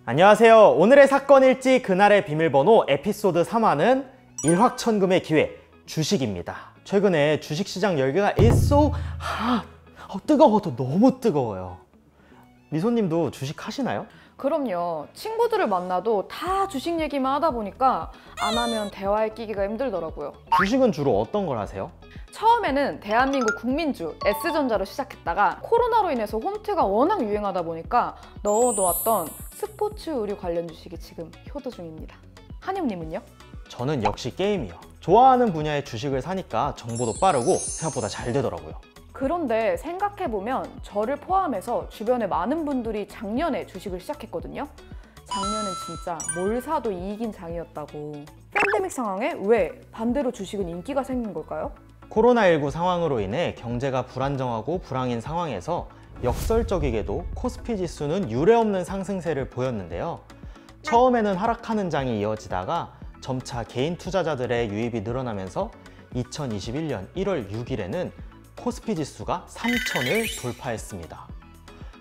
안녕하세요. 오늘의 사건 일지 그날의 비밀번호 에피소드 3화는 일확천금의 기회, 주식입니다. 최근에 주식시장 열기가 is so hot. 뜨거워도 너무 뜨거워요. 미소님도 주식 하시나요? 그럼요. 친구들을 만나도 다 주식 얘기만 하다 보니까 안 하면 대화에 끼기가 힘들더라고요. 주식은 주로 어떤 걸 하세요? 처음에는 대한민국 국민주 S전자로 시작했다가 코로나로 인해서 홈트가 워낙 유행하다 보니까 넣어놓았던 스포츠 의류 관련 주식이 지금 효도 중입니다. 한영님은요? 저는 역시 게임이요. 좋아하는 분야의 주식을 사니까 정보도 빠르고 생각보다 잘 되더라고요. 그런데 생각해보면 저를 포함해서 주변에 많은 분들이 작년에 주식을 시작했거든요. 작년엔 진짜 뭘 사도 이익인 장이었다고. 팬데믹 상황에 왜 반대로 주식은 인기가 생긴 걸까요? 코로나19 상황으로 인해 경제가 불안정하고 불황인 상황에서 역설적이게도 코스피 지수는 유례없는 상승세를 보였는데요. 처음에는 하락하는 장이 이어지다가 점차 개인 투자자들의 유입이 늘어나면서 2021년 1월 6일에는 코스피 지수가 3,000을 돌파했습니다.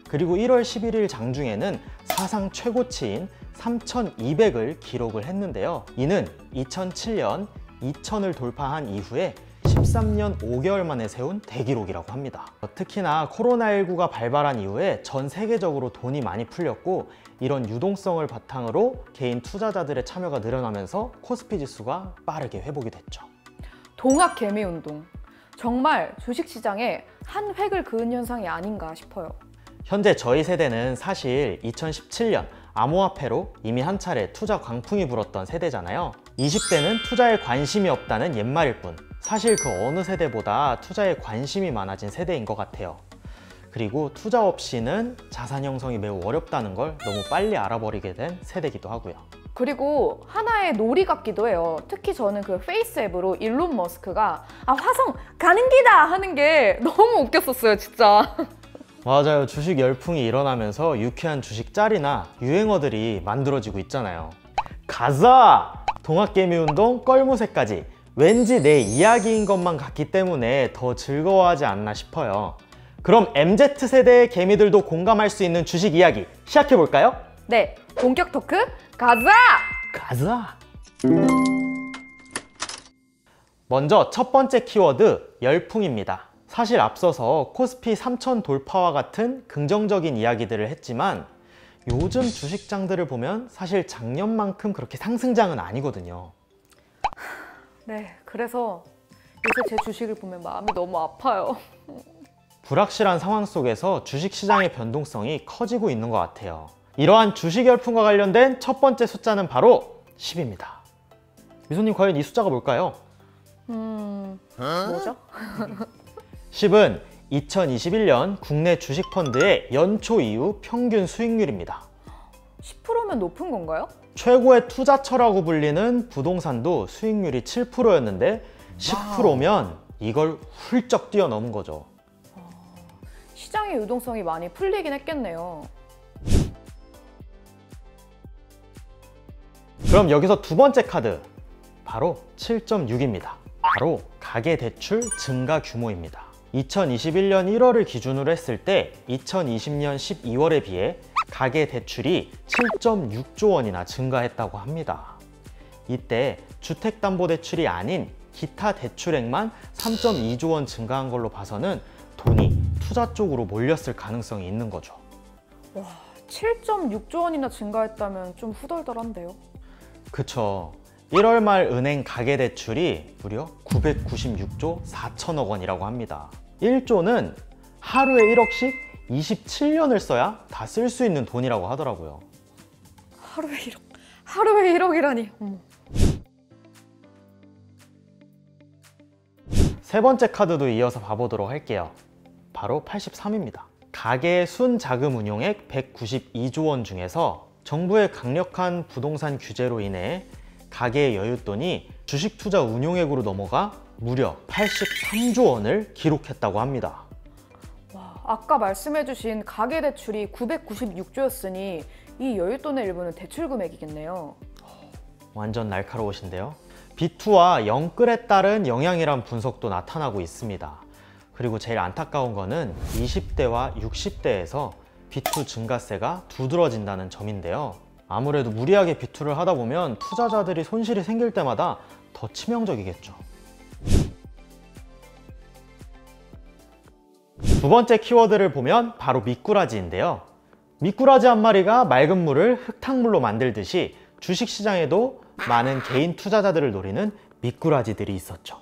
그리고 1월 11일 장중에는 사상 최고치인 3,200을 기록을 했는데요. 이는 2007년 2,000을 돌파한 이후에 13년 5개월 만에 세운 대기록이라고 합니다. 특히나 코로나19가 발발한 이후에 전 세계적으로 돈이 많이 풀렸고 이런 유동성을 바탕으로 개인 투자자들의 참여가 늘어나면서 코스피 지수가 빠르게 회복이 됐죠. 동학개미운동. 정말 주식시장에 한 획을 그은 현상이 아닌가 싶어요. 현재 저희 세대는 사실 2017년 암호화폐로 이미 한 차례 투자 광풍이 불었던 세대잖아요. 20대는 투자에 관심이 없다는 옛말일 뿐 사실 그 어느 세대보다 투자에 관심이 많아진 세대인 것 같아요. 그리고 투자 없이는 자산 형성이 매우 어렵다는 걸 너무 빨리 알아버리게 된 세대이기도 하고요. 그리고 하나의 놀이 같기도 해요. 특히 저는 그 페이스 앱으로 일론 머스크가 화성 가는 기다 하는 게 너무 웃겼었어요, 진짜. 맞아요. 주식 열풍이 일어나면서 유쾌한 주식 짤이나 유행어들이 만들어지고 있잖아요. 가자! 동학개미운동 껄무새까지 왠지 내 이야기인 것만 같기 때문에 더 즐거워하지 않나 싶어요. 그럼 MZ세대의 개미들도 공감할 수 있는 주식 이야기 시작해볼까요? 네, 본격 토크 가자! 가자! 먼저 첫 번째 키워드 열풍입니다. 사실 앞서서 코스피 3,000 돌파와 같은 긍정적인 이야기들을 했지만 요즘 주식장들을 보면 사실 작년만큼 그렇게 상승장은 아니거든요. 네, 그래서 요새 제 주식을 보면 마음이 너무 아파요. 불확실한 상황 속에서 주식시장의 변동성이 커지고 있는 것 같아요. 이러한 주식 열풍과 관련된 첫 번째 숫자는 바로 10입니다. 미소님 과연 이 숫자가 뭘까요? 뭐죠? 10은 2021년 국내 주식펀드의 연초 이후 평균 수익률입니다. 10%면 높은 건가요? 최고의 투자처라고 불리는 부동산도 수익률이 7%였는데 10%면 이걸 훌쩍 뛰어넘은 거죠. 시장의 유동성이 많이 풀리긴 했겠네요. 그럼 여기서 두 번째 카드, 바로 7.6입니다. 바로 가계대출 증가 규모입니다. 2021년 1월을 기준으로 했을 때 2020년 12월에 비해 가계대출이 7.6조 원이나 증가했다고 합니다. 이때 주택담보대출이 아닌 기타 대출액만 3.2조 원 증가한 걸로 봐서는 돈이 투자 쪽으로 몰렸을 가능성이 있는 거죠. 와, 7.6조 원이나 증가했다면 좀 후덜덜한데요? 그쵸. 1월 말 은행 가계대출이 무려 996조 4천억 원이라고 합니다. 1조는 하루에 1억씩 27년을 써야 다 쓸 수 있는 돈이라고 하더라고요. 하루에 1억, 하루에 1억이라니. 세 번째 카드도 이어서 봐보도록 할게요. 바로 83입니다. 가계 순자금 운용액 192조 원 중에서 정부의 강력한 부동산 규제로 인해 가계의 여윳돈이 주식 투자 운용액으로 넘어가 무려 83조 원을 기록했다고 합니다. 와, 아까 말씀해주신 가계대출이 996조였으니 이 여윳돈의 일부는 대출 금액이겠네요. 완전 날카로우신데요. B2와 영끌에 따른 영향이란 분석도 나타나고 있습니다. 그리고 제일 안타까운 거는 20대와 60대에서 B2 증가세가 두드러진다는 점인데요. 아무래도 무리하게 비투를 하다 보면 투자자들이 손실이 생길 때마다 더 치명적이겠죠. 두 번째 키워드를 보면 바로 미꾸라지인데요. 미꾸라지 한 마리가 맑은 물을 흙탕물로 만들듯이 주식시장에도 많은 개인 투자자들을 노리는 미꾸라지들이 있었죠.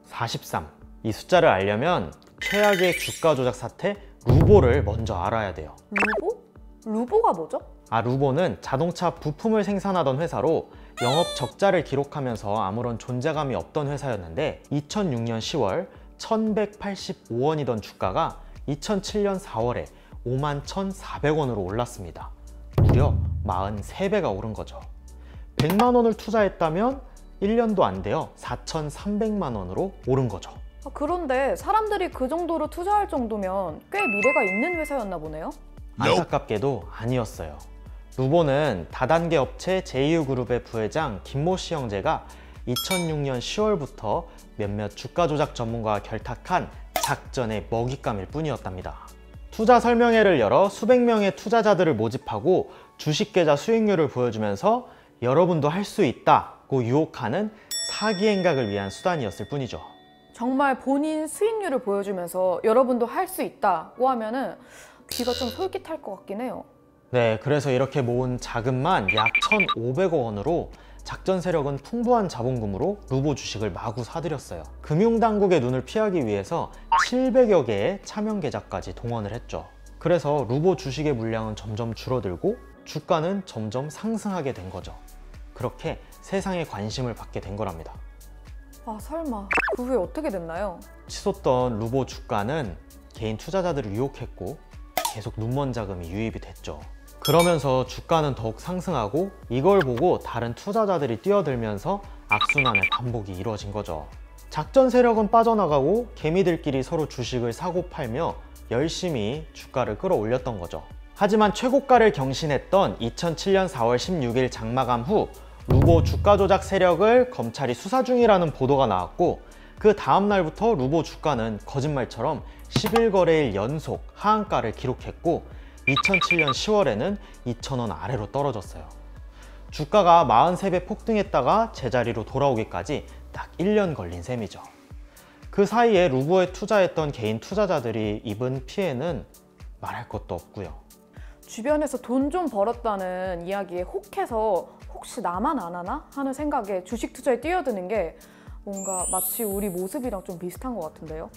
43. 이 숫자를 알려면 최악의 주가 조작 사태 루보를 먼저 알아야 돼요. 루보? 루보가 뭐죠? 루보는 자동차 부품을 생산하던 회사로 영업 적자를 기록하면서 아무런 존재감이 없던 회사였는데 2006년 10월 1185원이던 주가가 2007년 4월에 51,400원으로 올랐습니다. 무려 43배가 오른 거죠. 100만 원을 투자했다면 1년도 안 되어 4,300만 원으로 오른 거죠. 그런데 사람들이 그 정도로 투자할 정도면 꽤 미래가 있는 회사였나 보네요? 안타깝게도 아니었어요. 루보는 다단계 업체 제이유그룹의 부회장 김모 씨 형제가 2006년 10월부터 몇몇 주가 조작 전문가와 결탁한 작전의 먹잇감일 뿐이었답니다. 투자 설명회를 열어 수백 명의 투자자들을 모집하고 주식 계좌 수익률을 보여주면서 여러분도 할 수 있다고 유혹하는 사기 행각을 위한 수단이었을 뿐이죠. 정말 본인 수익률을 보여주면서 여러분도 할 수 있다고 하면은 귀가 좀 솔깃할 것 같긴 해요. 네, 그래서 이렇게 모은 자금만 약 1,500억 원으로 작전 세력은 풍부한 자본금으로 루보 주식을 마구 사들였어요. 금융당국의 눈을 피하기 위해서 700여 개의 차명 계좌까지 동원을 했죠. 그래서 루보 주식의 물량은 점점 줄어들고 주가는 점점 상승하게 된 거죠. 그렇게 세상의 관심을 받게 된 거랍니다. 설마 그 후에 어떻게 됐나요? 치솟던 루보 주가는 개인 투자자들을 유혹했고 계속 눈먼 자금이 유입이 됐죠. 그러면서 주가는 더욱 상승하고 이걸 보고 다른 투자자들이 뛰어들면서 악순환의 반복이 이루어진 거죠. 작전 세력은 빠져나가고 개미들끼리 서로 주식을 사고 팔며 열심히 주가를 끌어올렸던 거죠. 하지만 최고가를 경신했던 2007년 4월 16일 장마감 후 루보 주가 조작 세력을 검찰이 수사 중이라는 보도가 나왔고 그 다음 날부터 루보 주가는 거짓말처럼 11거래일 연속 하한가를 기록했고 2007년 10월에는 2,000원 아래로 떨어졌어요. 주가가 43배 폭등했다가 제자리로 돌아오기까지 딱 1년 걸린 셈이죠. 그 사이에 루보에 투자했던 개인 투자자들이 입은 피해는 말할 것도 없고요. 주변에서 돈 좀 벌었다는 이야기에 혹해서 혹시 나만 안 하나 하는 생각에 주식 투자에 뛰어드는 게 뭔가 마치 우리 모습이랑 좀 비슷한 것 같은데요?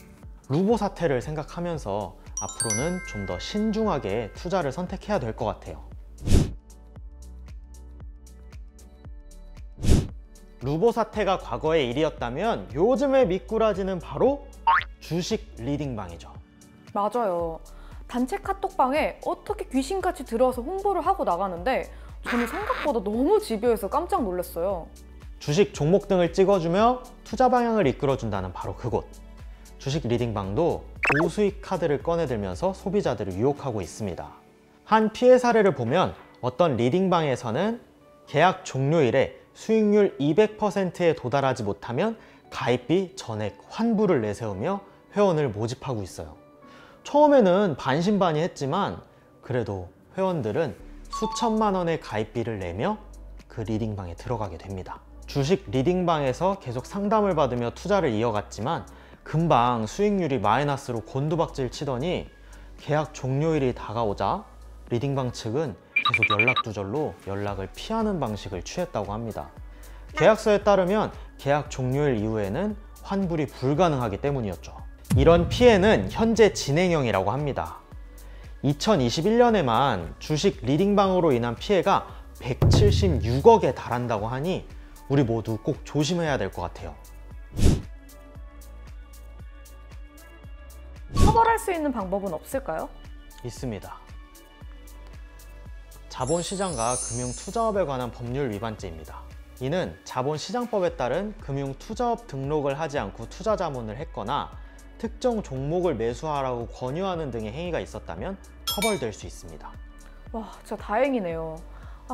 루보 사태를 생각하면서 앞으로는 좀 더 신중하게 투자를 선택해야 될 것 같아요. 루보 사태가 과거의 일이었다면 요즘의 미꾸라지는 바로 주식 리딩방이죠. 맞아요. 단체 카톡방에 어떻게 귀신같이 들어와서 홍보를 하고 나가는데 저는 생각보다 너무 집요해서 깜짝 놀랐어요. 주식 종목 등을 찍어주며 투자 방향을 이끌어준다는 바로 그곳. 주식 리딩방도 고수익 카드를 꺼내들면서 소비자들을 유혹하고 있습니다. 한 피해 사례를 보면 어떤 리딩방에서는 계약 종료일에 수익률 200%에 도달하지 못하면 가입비 전액 환불을 내세우며 회원을 모집하고 있어요. 처음에는 반신반의했지만 그래도 회원들은 수천만 원의 가입비를 내며 그 리딩방에 들어가게 됩니다. 주식 리딩방에서 계속 상담을 받으며 투자를 이어갔지만 금방 수익률이 마이너스로 곤두박질 치더니 계약 종료일이 다가오자 리딩방 측은 계속 연락 두절로 연락을 피하는 방식을 취했다고 합니다. 계약서에 따르면 계약 종료일 이후에는 환불이 불가능하기 때문이었죠. 이런 피해는 현재 진행형이라고 합니다. 2021년에만 주식 리딩방으로 인한 피해가 176억에 달한다고 하니 우리 모두 꼭 조심해야 될 것 같아요. 처벌할 수 있는 방법은 없을까요? 있습니다. 자본시장과 금융투자업에 관한 법률 위반죄입니다. 이는 자본시장법에 따른 금융투자업 등록을 하지 않고 투자자문을 했거나 특정 종목을 매수하라고 권유하는 등의 행위가 있었다면 처벌될 수 있습니다. 와, 진짜 다행이네요.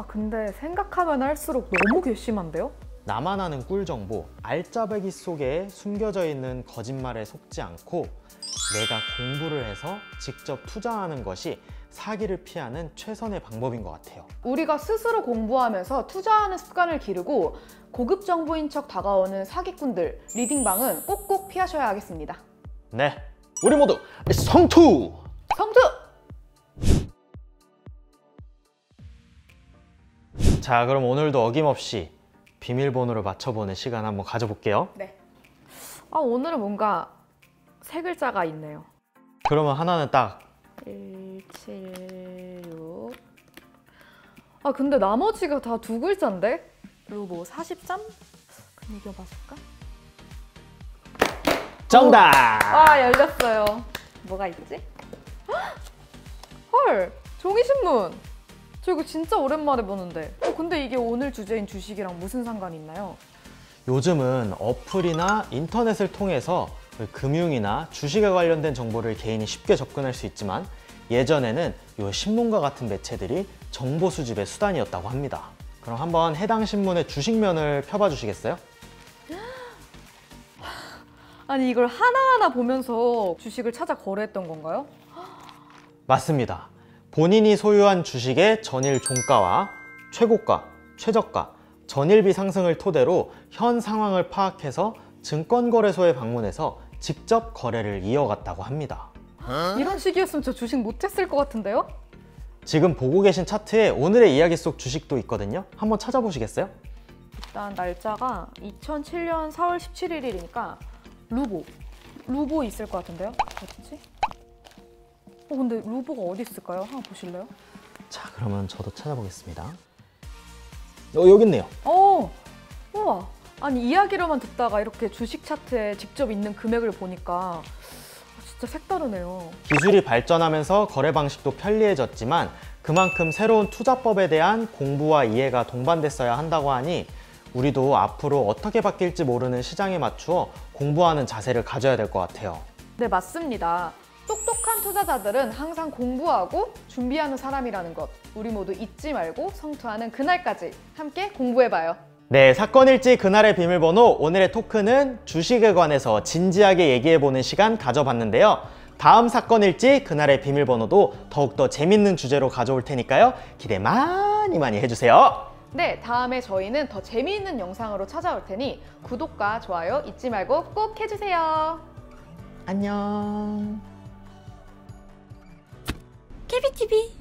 근데 생각하면 할수록 너무 괘씸한데요? 나만 아는 꿀정보, 알짜배기 속에 숨겨져 있는 거짓말에 속지 않고 내가 공부를 해서 직접 투자하는 것이 사기를 피하는 최선의 방법인 것 같아요. 우리가 스스로 공부하면서 투자하는 습관을 기르고 고급 정보인 척 다가오는 사기꾼들, 리딩방은 꼭꼭 피하셔야 하겠습니다. 네, 우리 모두 성투! 성투! 자, 그럼 오늘도 어김없이 비밀번호를 맞춰보는 시간 한번 가져볼게요. 네. 오늘은 뭔가 세 글자가 있네요. 그러면 하나는 딱 176. 근데 나머지가 다 두 글자인데? 루보 43? 그럼 이겨봤을까? 정답! 열렸어요. 뭐가 있지? 헐, 종이신문! 저 이거 진짜 오랜만에 보는데. 근데 이게 오늘 주제인 주식이랑 무슨 상관이 있나요? 요즘은 어플이나 인터넷을 통해서 금융이나 주식에 관련된 정보를 개인이 쉽게 접근할 수 있지만 예전에는 요 신문과 같은 매체들이 정보 수집의 수단이었다고 합니다. 그럼 한번 해당 신문의 주식면을 펴봐 주시겠어요? 아니 이걸 하나하나 보면서 주식을 찾아 거래했던 건가요? 맞습니다. 본인이 소유한 주식의 전일 종가와 최고가, 최저가, 전일비 상승을 토대로 현 상황을 파악해서 증권거래소에 방문해서 직접 거래를 이어갔다고 합니다. 이런 식이었으면 저 주식 못했을 것 같은데요? 지금 보고 계신 차트에 오늘의 이야기 속 주식도 있거든요. 한번 찾아보시겠어요? 일단 날짜가 2007년 4월 17일이니까 루보 있을 것 같은데요? 어디지? 근데 루보가 어디 있을까요? 한번 보실래요? 자, 그러면 저도 찾아보겠습니다. 여기 있네요. 우와. 아니 이야기로만 듣다가 이렇게 주식 차트에 직접 있는 금액을 보니까 진짜 색다르네요. 기술이 발전하면서 거래 방식도 편리해졌지만 그만큼 새로운 투자법에 대한 공부와 이해가 동반됐어야 한다고 하니 우리도 앞으로 어떻게 바뀔지 모르는 시장에 맞추어 공부하는 자세를 가져야 될 것 같아요. 네, 맞습니다. 똑똑한 투자자들은 항상 공부하고 준비하는 사람이라는 것 우리 모두 잊지 말고 성투하는 그날까지 함께 공부해봐요. 네, 사건일지 그날의 비밀번호, 오늘의 토크는 주식에 관해서 진지하게 얘기해보는 시간 가져봤는데요. 다음 사건일지 그날의 비밀번호도 더욱더 재밌는 주제로 가져올 테니까요. 기대 많이 해주세요. 네, 다음에 저희는 더 재미있는 영상으로 찾아올 테니 구독과 좋아요 잊지 말고 꼭 해주세요. 안녕. 케비TV